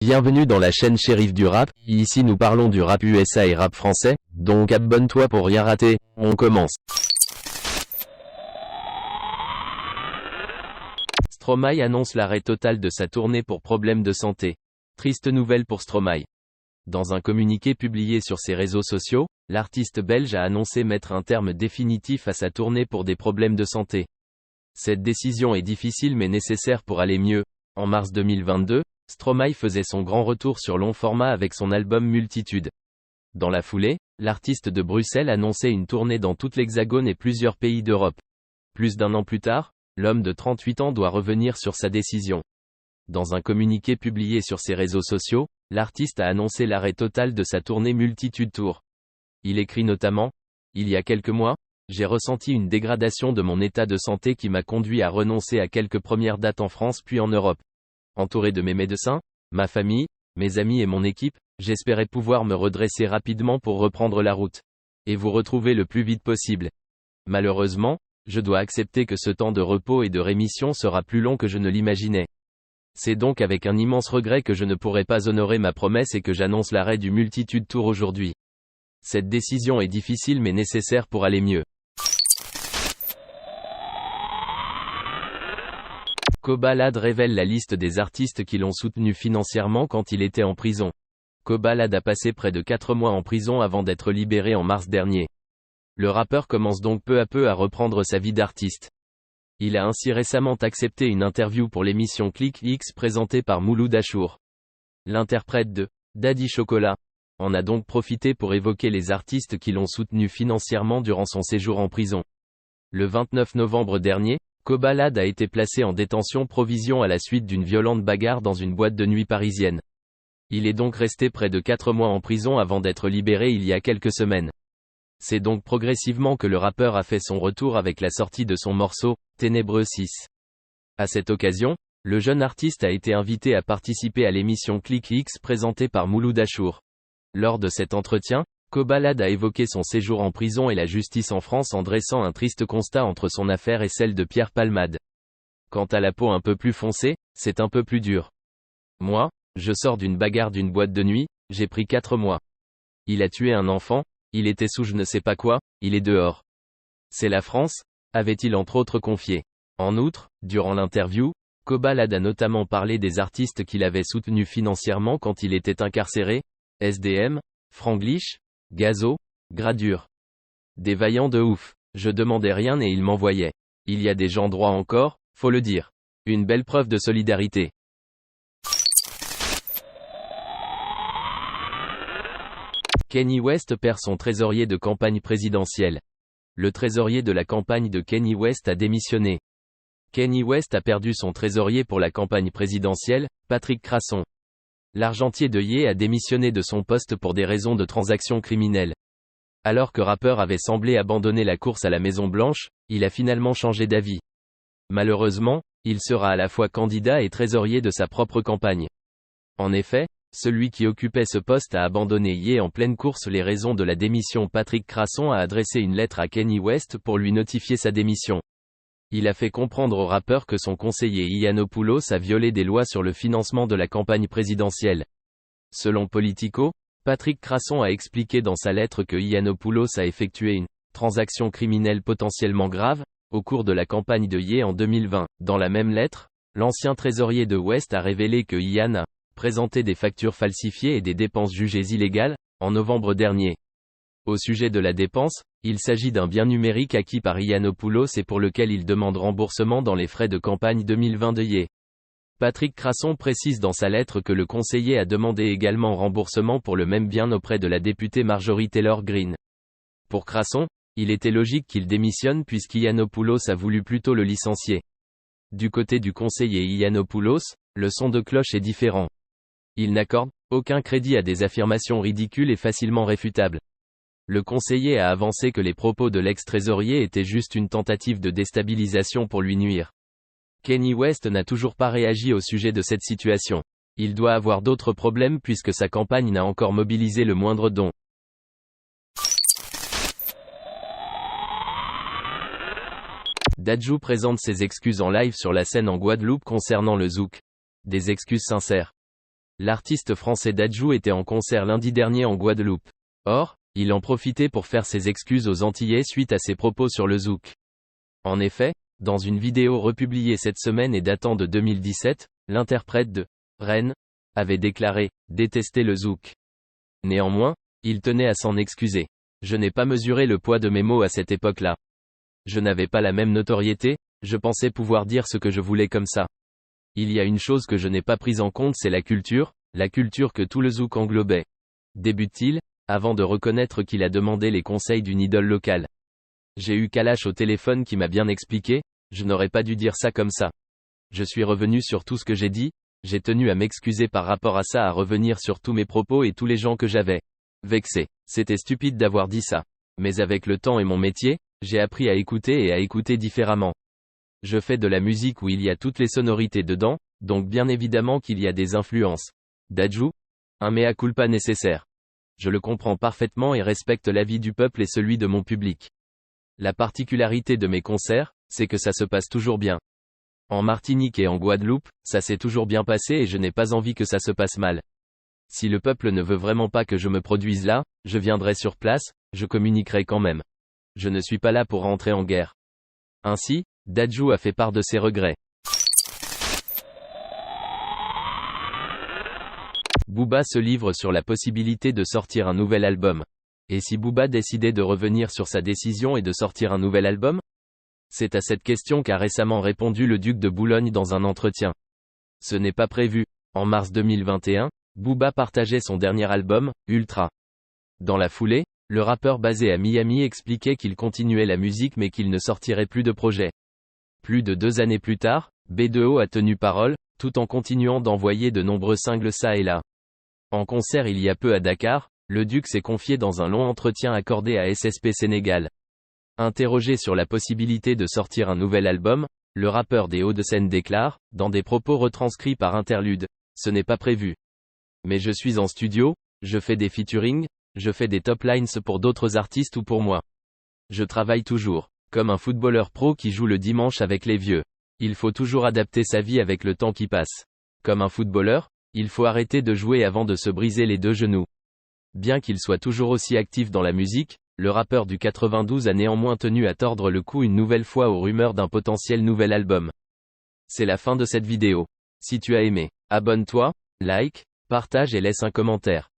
Bienvenue dans la chaîne Shérif du rap, ici nous parlons du rap USA et rap français, donc abonne-toi pour rien rater, on commence. Stromae annonce l'arrêt total de sa tournée pour problème de santé. Triste nouvelle pour Stromae. Dans un communiqué publié sur ses réseaux sociaux, l'artiste belge a annoncé mettre un terme définitif à sa tournée pour des problèmes de santé. Cette décision est difficile mais nécessaire pour aller mieux. En mars 2022, Stromae faisait son grand retour sur long format avec son album Multitude. Dans la foulée, l'artiste de Bruxelles annonçait une tournée dans toute l'Hexagone et plusieurs pays d'Europe. Plus d'un an plus tard, l'homme de 38 ans doit revenir sur sa décision. Dans un communiqué publié sur ses réseaux sociaux, l'artiste a annoncé l'arrêt total de sa tournée Multitude Tour. Il écrit notamment « Il y a quelques mois, j'ai ressenti une dégradation de mon état de santé qui m'a conduit à renoncer à quelques premières dates en France puis en Europe. Entouré de mes médecins, ma famille, mes amis et mon équipe, j'espérais pouvoir me redresser rapidement pour reprendre la route. Et vous retrouver le plus vite possible. Malheureusement, je dois accepter que ce temps de repos et de rémission sera plus long que je ne l'imaginais. C'est donc avec un immense regret que je ne pourrai pas honorer ma promesse et que j'annonce l'arrêt du Multitude Tour aujourd'hui. Cette décision est difficile mais nécessaire pour aller mieux. Kobalade révèle la liste des artistes qui l'ont soutenu financièrement quand il était en prison. Kobalade a passé près de 4 mois en prison avant d'être libéré en mars dernier. Le rappeur commence donc peu à peu à reprendre sa vie d'artiste. Il a ainsi récemment accepté une interview pour l'émission Click X présentée par Mouloud Achour. L'interprète de Daddy Chocolat en a donc profité pour évoquer les artistes qui l'ont soutenu financièrement durant son séjour en prison. Le 29 novembre dernier, Kobalade a été placé en détention provisoire à la suite d'une violente bagarre dans une boîte de nuit parisienne. Il est donc resté près de 4 mois en prison avant d'être libéré il y a quelques semaines. C'est donc progressivement que le rappeur a fait son retour avec la sortie de son morceau, Ténébreux 6. À cette occasion, le jeune artiste a été invité à participer à l'émission Click X présentée par Mouloud Achour. Lors de cet entretien, Kobalade a évoqué son séjour en prison et la justice en France en dressant un triste constat entre son affaire et celle de Pierre Palmade. Quant à la peau un peu plus foncée, c'est un peu plus dur. Moi, je sors d'une bagarre d'une boîte de nuit, j'ai pris 4 mois. Il a tué un enfant, il était sous je ne sais pas quoi, il est dehors. C'est la France, avait-il entre autres confié. En outre, durant l'interview, Kobalade a notamment parlé des artistes qu'il avait soutenus financièrement quand il était incarcéré, SDM, Franglish, Gazo, Gradure. Des vaillants de ouf. Je demandais rien et ils m'envoyaient. Il y a des gens droits encore, faut le dire. Une belle preuve de solidarité. Kanye West perd son trésorier de campagne présidentielle. Le trésorier de la campagne de Kanye West a démissionné. Kanye West a perdu son trésorier pour la campagne présidentielle, Patrick Crasson. L'argentier de Ye a démissionné de son poste pour des raisons de transactions criminelles. Alors que rappeur avait semblé abandonner la course à la Maison Blanche, il a finalement changé d'avis. Malheureusement, il sera à la fois candidat et trésorier de sa propre campagne. En effet, celui qui occupait ce poste a abandonné Ye en pleine course. Les raisons de la démission. Patrick Crasson a adressé une lettre à Kanye West pour lui notifier sa démission. Il a fait comprendre au rappeur que son conseiller Yiannopoulos a violé des lois sur le financement de la campagne présidentielle. Selon Politico, Patrick Crasson a expliqué dans sa lettre que Yiannopoulos a effectué une transaction criminelle potentiellement grave au cours de la campagne de Ye en 2020. Dans la même lettre, l'ancien trésorier de West a révélé que Yiann a présenté des factures falsifiées et des dépenses jugées illégales en novembre dernier. Au sujet de la dépense, il s'agit d'un bien numérique acquis par Yiannopoulos et pour lequel il demande remboursement dans les frais de campagne 2020 de Ye. Patrick Crasson précise dans sa lettre que le conseiller a demandé également remboursement pour le même bien auprès de la députée Marjorie Taylor Greene. Pour Crasson, il était logique qu'il démissionne puisqu'Yiannopoulos a voulu plutôt le licencier. Du côté du conseiller Yiannopoulos, le son de cloche est différent. Il n'accorde aucun crédit à des affirmations ridicules et facilement réfutables. Le conseiller a avancé que les propos de l'ex-trésorier étaient juste une tentative de déstabilisation pour lui nuire. Kanye West n'a toujours pas réagi au sujet de cette situation. Il doit avoir d'autres problèmes puisque sa campagne n'a encore mobilisé le moindre don. Dadju présente ses excuses en live sur la scène en Guadeloupe concernant le zouk. Des excuses sincères. L'artiste français Dadju était en concert lundi dernier en Guadeloupe. Or, il en profitait pour faire ses excuses aux Antillais suite à ses propos sur le zouk. En effet, dans une vidéo republiée cette semaine et datant de 2017, l'interprète de Rennes avait déclaré détester le zouk. Néanmoins, il tenait à s'en excuser. Je n'ai pas mesuré le poids de mes mots à cette époque-là. Je n'avais pas la même notoriété, je pensais pouvoir dire ce que je voulais comme ça. Il y a une chose que je n'ai pas prise en compte, c'est la culture que tout le zouk englobait. Débute-t-il, avant de reconnaître qu'il a demandé les conseils d'une idole locale. J'ai eu Kalash au téléphone qui m'a bien expliqué, je n'aurais pas dû dire ça comme ça. Je suis revenu sur tout ce que j'ai dit, j'ai tenu à m'excuser par rapport à ça, à revenir sur tous mes propos et tous les gens que j'avais vexés. C'était stupide d'avoir dit ça. Mais avec le temps et mon métier, j'ai appris à écouter et à écouter différemment. Je fais de la musique où il y a toutes les sonorités dedans, donc bien évidemment qu'il y a des influences. Dadju, un mea culpa nécessaire. Je le comprends parfaitement et respecte l'avis du peuple et celui de mon public. La particularité de mes concerts, c'est que ça se passe toujours bien. En Martinique et en Guadeloupe, ça s'est toujours bien passé et je n'ai pas envie que ça se passe mal. Si le peuple ne veut vraiment pas que je me produise là, je viendrai sur place, je communiquerai quand même. Je ne suis pas là pour rentrer en guerre. Ainsi, Dadju a fait part de ses regrets. Booba se livre sur la possibilité de sortir un nouvel album. Et si Booba décidait de revenir sur sa décision et de sortir un nouvel album? C'est à cette question qu'a récemment répondu le duc de Boulogne dans un entretien. Ce n'est pas prévu. En mars 2021, Booba partageait son dernier album, Ultra. Dans la foulée, le rappeur basé à Miami expliquait qu'il continuait la musique mais qu'il ne sortirait plus de projet. Plus de 2 années plus tard, B2O a tenu parole, tout en continuant d'envoyer de nombreux singles ça et là. En concert il y a peu à Dakar, le duc s'est confié dans un long entretien accordé à SSP Sénégal. Interrogé sur la possibilité de sortir un nouvel album, le rappeur des Hauts-de-Seine déclare, dans des propos retranscrits par Interlude, « Ce n'est pas prévu. Mais je suis en studio, je fais des featuring, je fais des top lines pour d'autres artistes ou pour moi. Je travaille toujours, comme un footballeur pro qui joue le dimanche avec les vieux. Il faut toujours adapter sa vie avec le temps qui passe. Comme un footballeur, il faut arrêter de jouer avant de se briser les 2 genoux. » Bien qu'il soit toujours aussi actif dans la musique, le rappeur du 92 a néanmoins tenu à tordre le cou une nouvelle fois aux rumeurs d'un potentiel nouvel album. C'est la fin de cette vidéo. Si tu as aimé, abonne-toi, like, partage et laisse un commentaire.